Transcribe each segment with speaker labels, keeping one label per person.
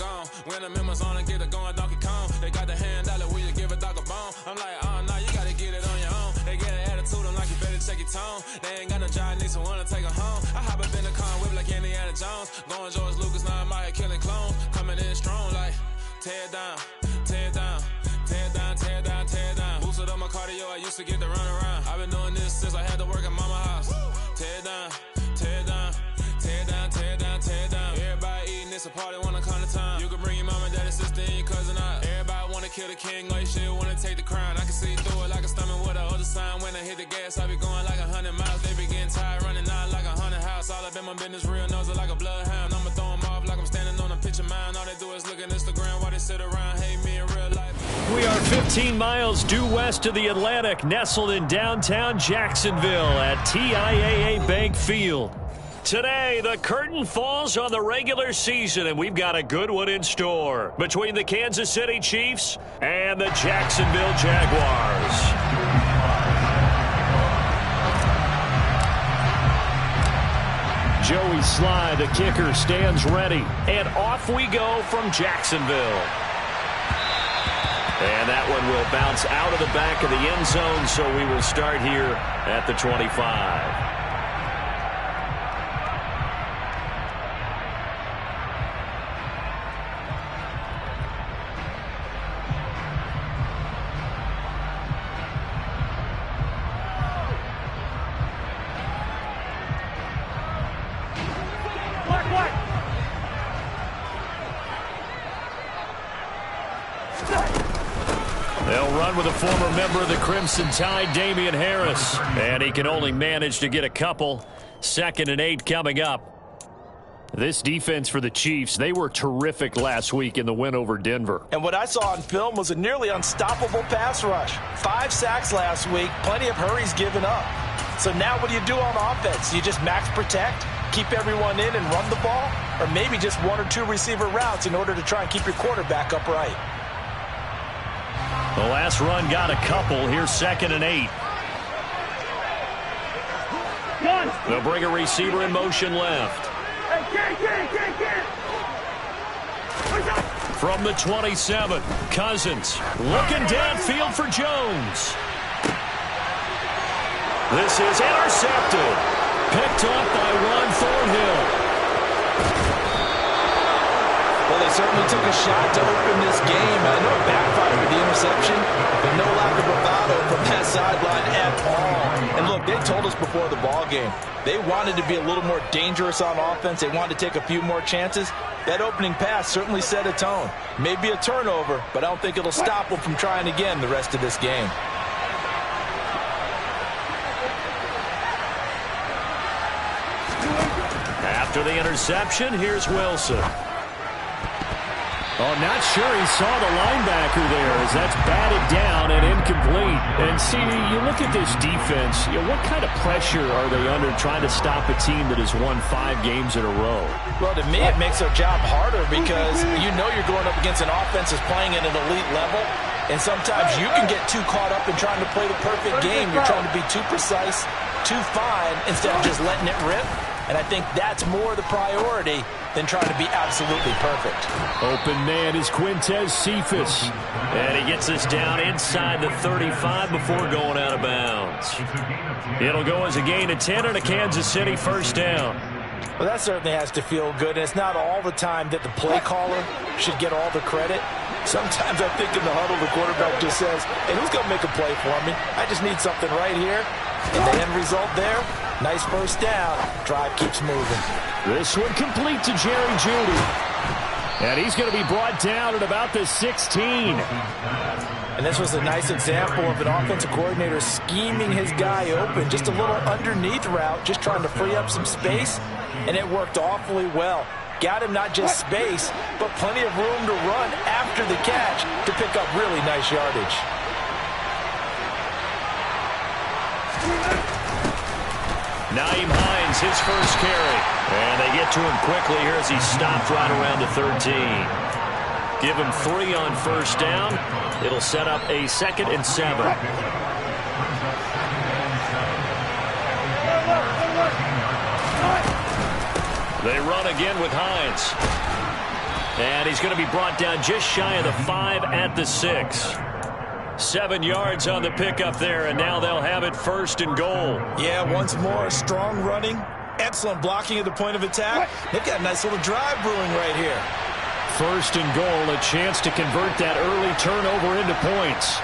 Speaker 1: gone. When the members on and get it going Donkey Kong. They got the hand out, will you give a dog a bone? I'm like, oh, no, you gotta get it on your own. They get an attitude, I'm like, you better check your tone. They ain't got no job, need someone to take her home. I hop up in the car and whip like Indiana Jones. Going George Lucas, now I'm out here killing clones. Coming in strong like, tear it down, tear it down. Tear it down, tear it down, tear it down. Boosted up my cardio, I used to get to run around. I've been doing this since I had to work at mama house. Tear it down, tear it down, tear it down, tear it down, tear it down. Everybody eating, it's a party, wanna come to time. You can bring your mama, daddy, sister, and your cousin out. Everybody wanna kill the king, like shit, wanna take the crown. I can see through it like a stomach with a other sign. When I hit the gas, I be going like 100 miles. They be getting tired, running out like 100 house. All up in my business, real nose like a bloodhound. I'ma throw them off like I'm standing on a picture mound. All they do is look at Instagram while they sit around, hate me in real life.
Speaker 2: We are 15 miles due west of the Atlantic, nestled in downtown Jacksonville at TIAA Bank Field. Today, the curtain falls on the regular season, and we've got a good one in store between the Kansas City Chiefs and the Jacksonville Jaguars. Joey Sly, the kicker, stands ready, and off we go from Jacksonville. And that one will bounce out of the back of the end zone, so we will start here at the 25. They'll run with a former member of the Crimson Tide, Damian Harris. And he can only manage to get a couple. 2nd and 8 coming up. This defense for the Chiefs, they were terrific last week in the win over Denver.
Speaker 3: And what I saw on film was a nearly unstoppable pass rush. 5 sacks last week, plenty of hurries given up. So now what do you do on offense? You just max protect, keep everyone in and run the ball? Or maybe just 1 or 2 receiver routes in order to try and keep your quarterback upright?
Speaker 2: The last run got a couple. Here's 2nd and 8. They'll bring a receiver in motion left. From the 27, Cousins looking downfield for Jones. This is intercepted. Picked up by Ron Thornhill.
Speaker 3: Well, they certainly took a shot to open this game. I know it backfired with the interception, but no lack of bravado from that sideline at all. And look, they told us before the ball game, they wanted to be a little more dangerous on offense. They wanted to take a few more chances. That opening pass certainly set a tone. Maybe a turnover, but I don't think it'll stop them from trying again the rest of this game.
Speaker 2: After the interception, here's Wilson. Oh, not sure he saw the linebacker there as that's batted down and incomplete. And, see, you look at this defense, what kind of pressure are they under trying to stop a team that has won 5 games in a row?
Speaker 3: Well, to me, it makes their job harder because you know you're going up against an offense that's playing at an elite level. And sometimes you can get too caught up in trying to play the perfect game. You're trying to be too precise, too fine, instead of just letting it rip. And I think that's more the priority than trying to be absolutely perfect.
Speaker 2: Open man is Quintez Cephas. And he gets us down inside the 35 before going out of bounds. It'll go as a gain of 10 and a Kansas City first down.
Speaker 3: Well, that certainly has to feel good. And it's not all the time that the play caller should get all the credit. Sometimes I think in the huddle, the quarterback just says, hey, who's going to make a play for me? I just need something right here. And the end result there, nice first down. Drive keeps moving.
Speaker 2: This one complete to Jerry Jeudy. And he's going to be brought down at about the 16.
Speaker 3: And this was a nice example of an offensive coordinator scheming his guy open. Just a little underneath route, just trying to free up some space. And it worked awfully well. Got him not just space, but plenty of room to run after the catch to pick up really nice yardage.
Speaker 2: Naeem Hines, his first carry. And they get to him quickly here as he stopped right around the 13. Give him 3 on first down. It'll set up a 2nd and 7. They run again with Hines. And he's going to be brought down just shy of the 5 at the 6. 7 yards on the pickup there, and now they'll have it 1st and goal.
Speaker 3: Yeah, once more, strong running, excellent blocking at the point of attack. They've got a nice little drive brewing right here.
Speaker 2: 1st and goal, a chance to convert that early turnover into points.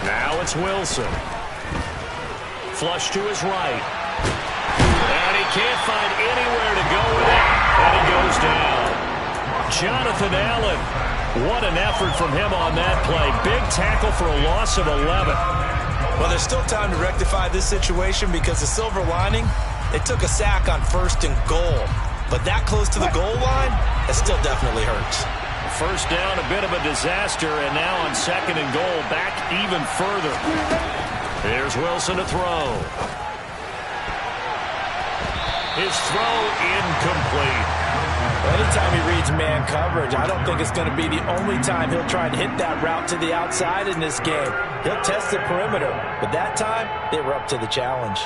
Speaker 2: Now it's Wilson. Flush to his right. And he can't find anywhere to go with it. And he goes down. Jonathan Allen. What an effort from him on that play. Big tackle for a loss of 11.
Speaker 3: Well, there's still time to rectify this situation because the silver lining, they took a sack on 1st and goal. But that close to the goal line, it still definitely hurts.
Speaker 2: 1st down, a bit of a disaster, and now on 2nd and goal, back even further. Here's Wilson to throw. His throw incomplete.
Speaker 3: Anytime he reads man coverage, I don't think it's going to be the only time he'll try and hit that route to the outside in this game. He'll test the perimeter, but that time, they were up to the challenge.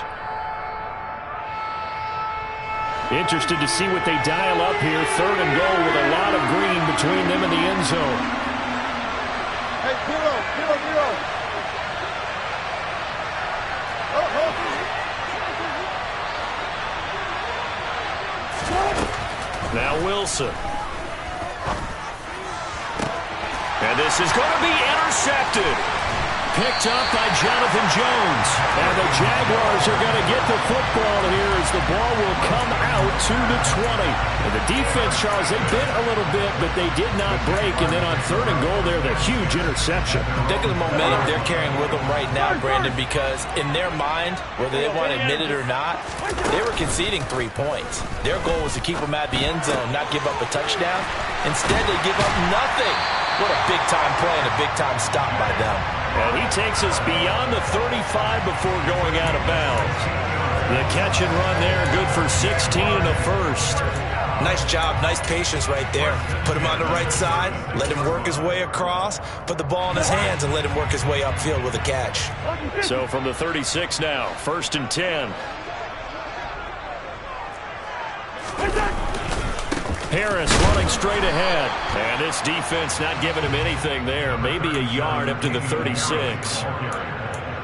Speaker 2: Interested to see what they dial up here. 3rd and goal with a lot of green between them and the end zone.
Speaker 4: Hey, Piro.
Speaker 2: Now Wilson. And this is going to be intercepted. Picked up by Jonathan Jones. And the Jaguars are going to get the football here as the ball will come out to the 20. And the defense, Charles, they bit a little bit, but they did not break. And then on 3rd and goal there, the huge interception.
Speaker 3: Think of the momentum they're carrying with them right now, Brandon, because in their mind, whether they want to admit it or not, they were conceding 3 points. Their goal was to keep them at the end zone, not give up a touchdown. Instead, they give up nothing. What a big-time play and a big-time stop by them.
Speaker 2: And he takes us beyond the 35 before going out of bounds. The catch and run there, good for 16 and a 1st.
Speaker 3: Nice job, nice patience right there. Put him on the right side, let him work his way across, put the ball in his hands, and let him work his way upfield with a catch.
Speaker 2: So from the 36 now, 1st and 10. Harris running straight ahead. And this defense not giving him anything there. Maybe a yard up to the 36.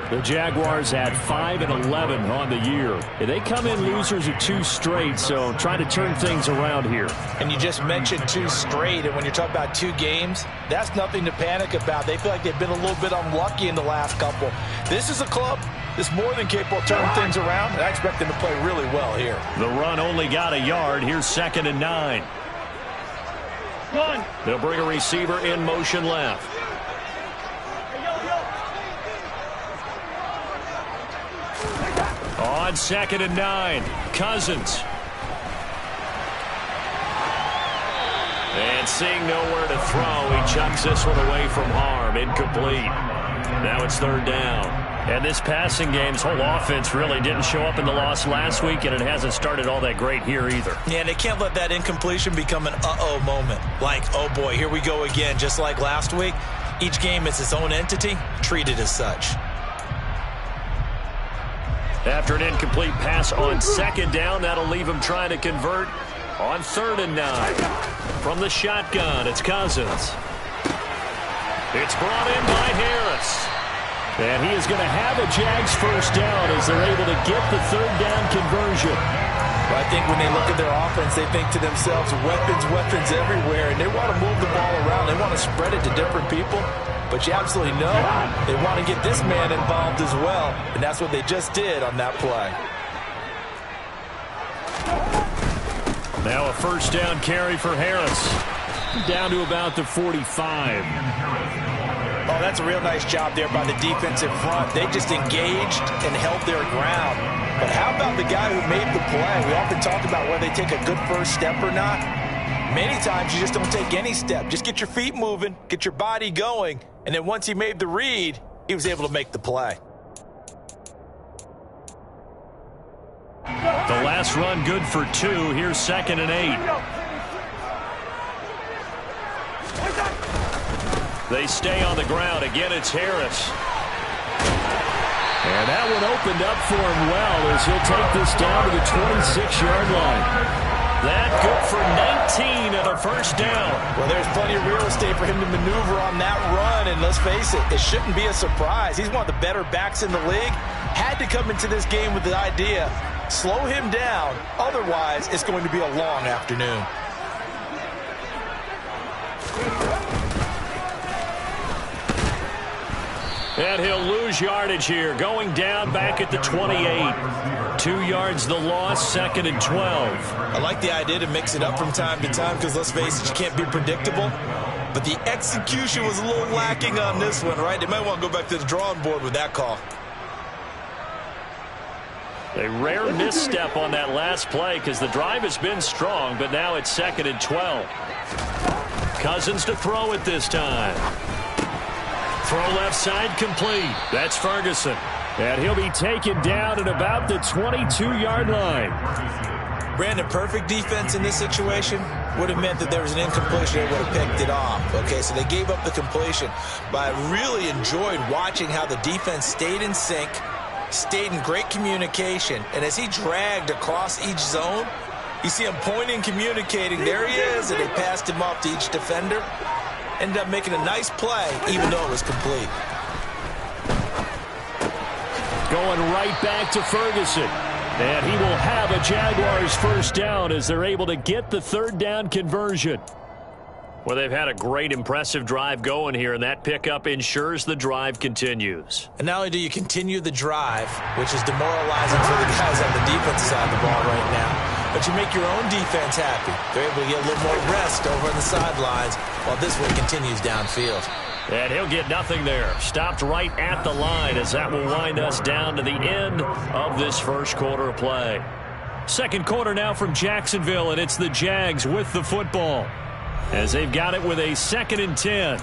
Speaker 2: The Jaguars at 5-11 on the year. And they come in losers of 2 straight, so trying to turn things around here.
Speaker 3: And you just mentioned 2 straight, and when you're talking about 2 games, that's nothing to panic about. They feel like they've been a little bit unlucky in the last couple. This is a club that's more than capable of turning things around, and I expect them to play really well here.
Speaker 2: The run only got a yard. Here's 2nd and 9. They'll bring a receiver in motion left. On 2nd and 9, Cousins. And seeing nowhere to throw, he chucks this one away from harm. Incomplete. Now it's 3rd down. And this passing game's whole offense really didn't show up in the loss last week, and it hasn't started all that great here either.
Speaker 3: Yeah, and they can't let that incompletion become an uh-oh moment. Like, oh boy, here we go again. Just like last week, each game is its own entity, treated as such.
Speaker 2: After an incomplete pass on 2nd down, that'll leave him trying to convert on 3rd and 9. From the shotgun, it's Cousins. It's brought in by Harris. And he is going to have a Jags 1st down as they're able to get the 3rd down conversion.
Speaker 3: Well, I think when they look at their offense, they think to themselves, weapons everywhere, and they want to move the ball around. They want to spread it to different people. But you absolutely know they want to get this man involved as well, and that's what they just did on that play.
Speaker 2: Now a 1st down carry for Harris. Down to about the 45.
Speaker 3: Oh, that's a real nice job there by the defensive front. They just engaged and held their ground. But how about the guy who made the play? We often talk about whether they take a good first step or not. Many times you just don't take any step. Just get your feet moving, get your body going, and then once he made the read, he was able to make the play.
Speaker 2: The last run good for 2. Here's 2nd and 8. They stay on the ground. Again, it's Harris. And that one opened up for him well as he'll take this down to the 26-yard line. That good for 19 and a first down.
Speaker 3: Well, there's plenty of real estate for him to maneuver on that run, and let's face it, it shouldn't be a surprise. He's one of the better backs in the league. Had to come into this game with the idea, slow him down, otherwise it's going to be a long afternoon.
Speaker 2: And he'll lose yardage here, going down back at the 28. 2 yards the loss, 2nd and 12.
Speaker 3: I like the idea to mix it up from time to time because, let's face it, you can't be predictable. But the execution was a little lacking on this one, right? They might want to go back to the drawing board with that call.
Speaker 2: A rare misstep on that last play because the drive has been strong, but now it's 2nd and 12. Cousins to throw it this time. Throw left side complete. That's Ferguson. And he'll be taken down at about the 22-yard line.
Speaker 3: Brandon, perfect defense in this situation would have meant that there was an incompletion. They would have picked it off. Okay, so they gave up the completion. But I really enjoyed watching how the defense stayed in sync, stayed in great communication. And as he dragged across each zone, you see him pointing, communicating. There he is, and they passed him off to each defender. Ended up making a nice play, even though it was complete.
Speaker 2: Going right back to Ferguson. And he will have a Jaguars first down as they're able to get the 3rd down conversion. Well, they've had a great, impressive drive going here, and that pickup ensures the drive continues.
Speaker 3: And not only do you continue the drive, which is demoralizing for the guys on the defensive side of the ball right now, but you make your own defense happy. They're able to get a little more rest over on the sidelines while this one continues downfield.
Speaker 2: And he'll get nothing there. Stopped right at the line as that will wind us down to the end of this first quarter of play. Second quarter now from Jacksonville, and it's the Jags with the football as they've got it with a 2nd and 10.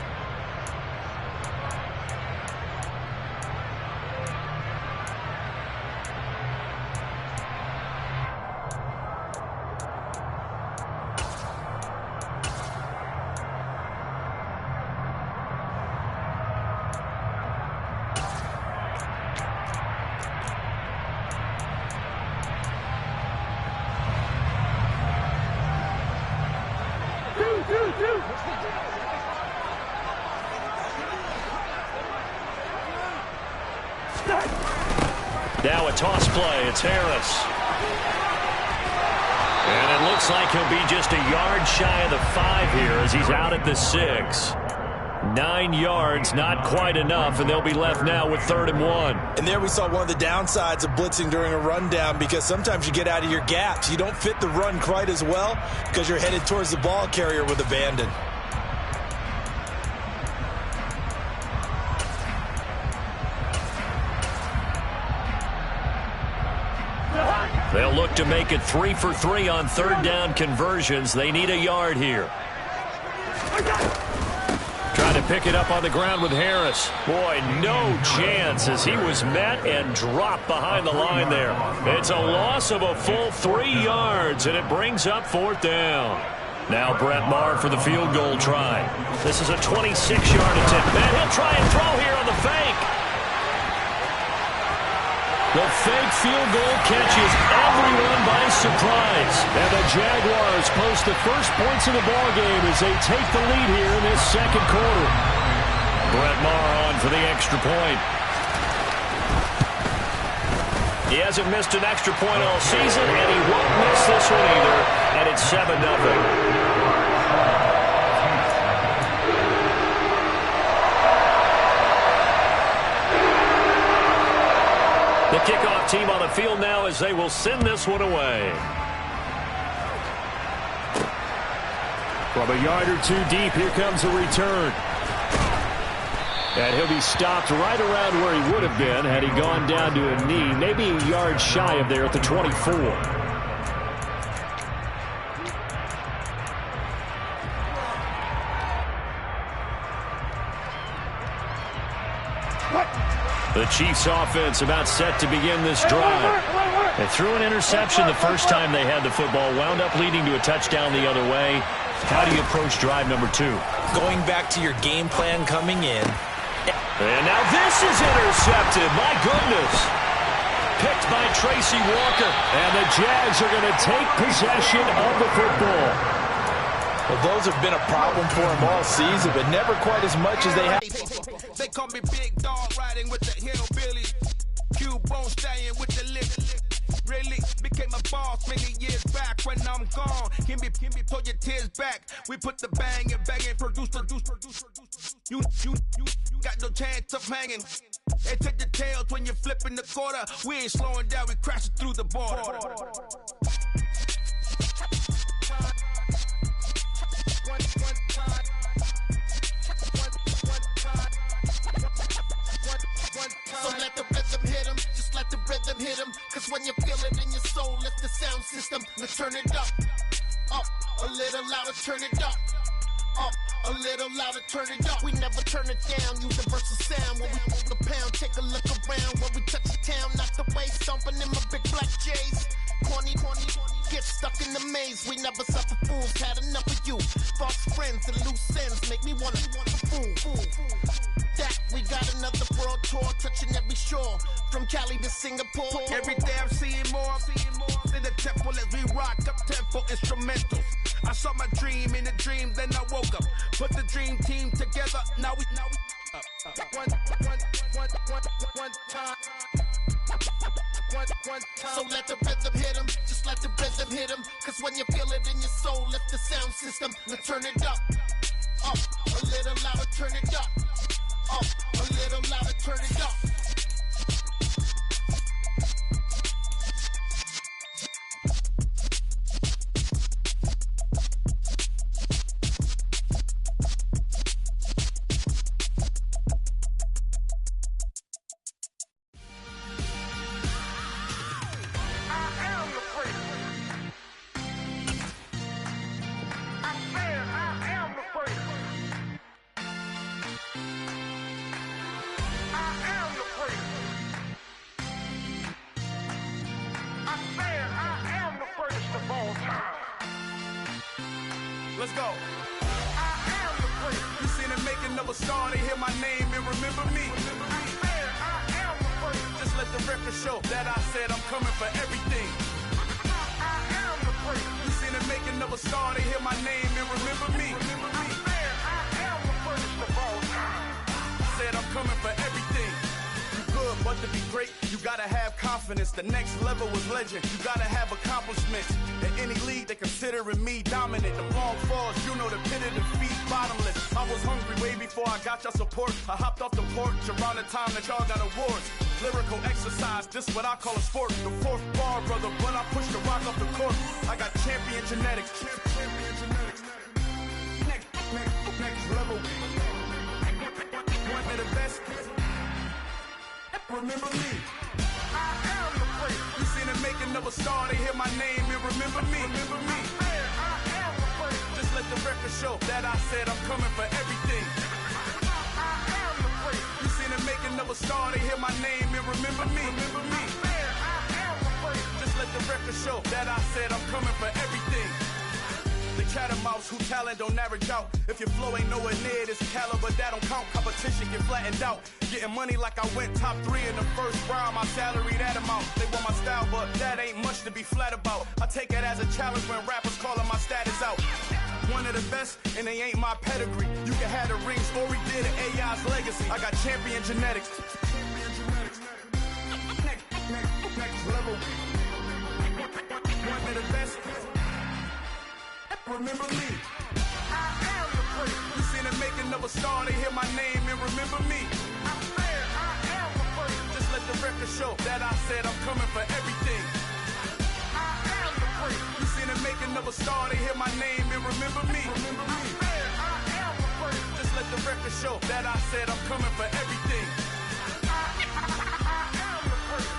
Speaker 2: Now a toss play. It's Harris. And it looks like he'll be just a yard shy of the 5 here as he's out at the 6. 9 yards, not quite enough, and they'll be left now with 3rd and 1.
Speaker 3: And there we saw one of the downsides of blitzing during a rundown, because sometimes you get out of your gaps. You don't fit the run quite as well because you're headed towards the ball carrier with abandon.
Speaker 2: They'll look to make it 3 for 3 on 3rd down conversions. They need a yard here. Trying to pick it up on the ground with Harris. Boy, no chance as he was met and dropped behind the line there. It's a loss of a full 3 yards, and it brings up 4th down. Now Brett Maher for the field goal try. This is a 26-yard attempt. And he'll try and throw here on the fake. The fake field goal catches everyone by surprise. And the Jaguars post the first points of the ballgame as they take the lead here in this second quarter. Brett Maher on for the extra point. He hasn't missed an extra point all season, and he won't miss this one either. And it's 7-0. The kickoff team on the field now as they will send this one away. From a yard or 2 deep, here comes a return. And he'll be stopped right around where he would have been had he gone down to a knee, maybe a yard shy of there at the 24. The Chiefs offense about set to begin this drive. They threw an interception the first time they had the football, wound up leading to a touchdown the other way. How do you approach drive number 2?
Speaker 3: Going back to your game plan coming in,
Speaker 2: And now this is intercepted. My goodness. Picked by Tracy Walker. And the Jags are going to take possession of the football.
Speaker 3: Well, those have been a problem for him all season, but never quite as much as they have.
Speaker 5: They call me Big Dog, riding with the hillbillies. Cubone staying with the lick. Really became a boss many years back. When I'm gone, can be pull your tears back. We put the bang and produce. You got no chance of hanging. They take the tails when you're flipping the quarter. We ain't slowing down, we crashing through the border.
Speaker 6: So let the rhythm hit him, just let the rhythm hit him. Cause when you feel it in your soul, lift the sound system. Now turn it up a little louder, turn it up a little louder, turn it up. We never turn it down, universal sound. When we move the pound, take a look around. When we touch the town, not the way, stomping in my big black J's. Corny, get stuck in the maze. We never suffer fools, had enough of you. False friends and loose ends make me wanna fool. That we got another world tour, touching every shore, from Cali to Singapore.
Speaker 5: Every day I'm seeing more in the temple as we rock up tempo instrumentals. I saw my dream in a dream, then I woke up. Put the dream team together, now we one time.
Speaker 6: So let the rhythm hit him, just let the rhythm hit him. Cause when you feel it in your soul, lift the sound system. Now turn it up a little louder, turn it up a little louder, turn it up.
Speaker 5: Let's go. You seen the making of a star, they hear my name and remember me. Just let the record show that I said I'm coming for everything. You seen the making of a star, they hear my name and remember me. Said I'm coming for everything. You good, but to be great, you gotta have confidence. The next level was legend. You gotta have accomplishments. In any league, they considering me dominant. The long falls, you know the pit of defeat, bottomless. I was hungry way before I got your support. I hopped off the porch around the time that y'all got awards. Lyrical exercise, this what I call a sport. The fourth bar, brother, but I pushed the rock off the court. I got champion genetics. Next level. One of the best. Remember me. I am the place. You seen the making of a star, they hear my name and remember me. I am the place. Just let the record show that I said I'm coming for everything. I am the place. You seen the making of a star, they hear my name and remember me. I am the place. Just let the record show that I said I'm coming for everything. The chattermouths who talent don't average out. If your flow ain't nowhere near this caliber, that don't count. Competition get flattened out. Getting money like I went top 3 in the first round. My salary that amount. They want my style, but that ain't much to be flat about. I take it as a challenge when rappers calling my status out. One of the best, and they ain't my pedigree. You can have the rings, or we did an AI's legacy. I got champion genetics. Next level. One of the best. Remember me. I am the place. You seen the making of a star, they hear my name and remember me. I am the place. Just let the record show that I said I'm coming for everything. I am the place. You seen the making of a star, they hear my name and remember me. I am the place. Just let the record show that I said I'm coming for everything. I am the place.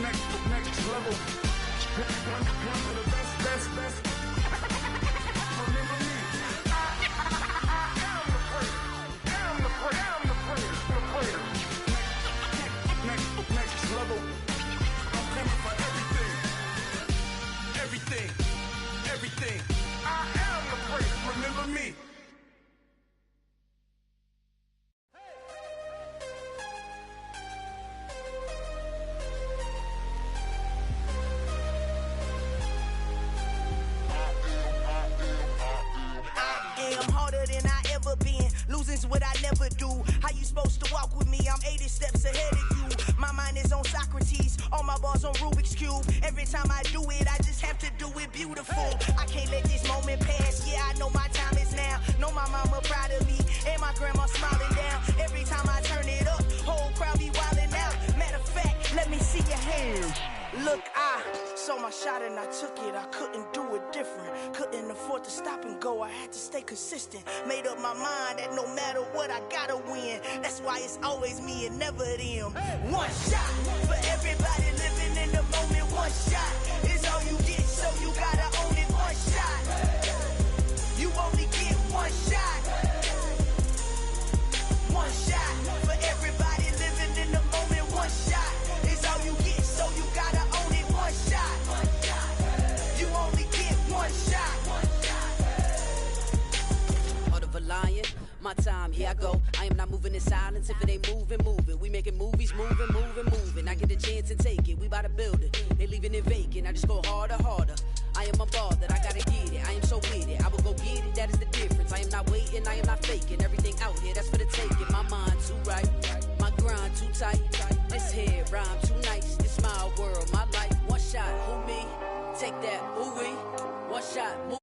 Speaker 5: Next level. One of the best. Next level. I'm coming for everything. I am the place. Remember me.
Speaker 7: on Rubik's Cube. Every time I do it, I just have to do it beautiful. I can't let this moment pass. Yeah, I know my time is now. Know my mama proud of me, and my grandma smiling down. Every time I turn it up, whole crowd be wildin' out. Matter of fact, let me see your hands. Look, I saw my shot and I took it. I couldn't do it different. Couldn't afford to stop and go. I had to stay consistent. Made up my mind that no matter what, I gotta win. That's why it's always me and never them. One shot for everybody living in the moment. One shot is all you get, so you gotta own it. One shot. You only get one shot. One shot for everybody living in the moment. One shot is all you get, so you gotta own it. One shot. You only get one shot.
Speaker 8: Heart of a lion, my time, here I go. I am not moving in silence. If it ain't moving, move it. We making movies, moving. I get a chance and take it. We bout to build it. They leaving it vacant. I just go harder. I am a ball that I gotta get it. I am so with it. I will go get it. That is the difference. I am not waiting. I am not faking. Everything out here, that's for the taking. My mind too right. My grind too tight. This here rhyme too nice. This my world, my life. One shot, who me? Take that, ooh-wee. One shot, move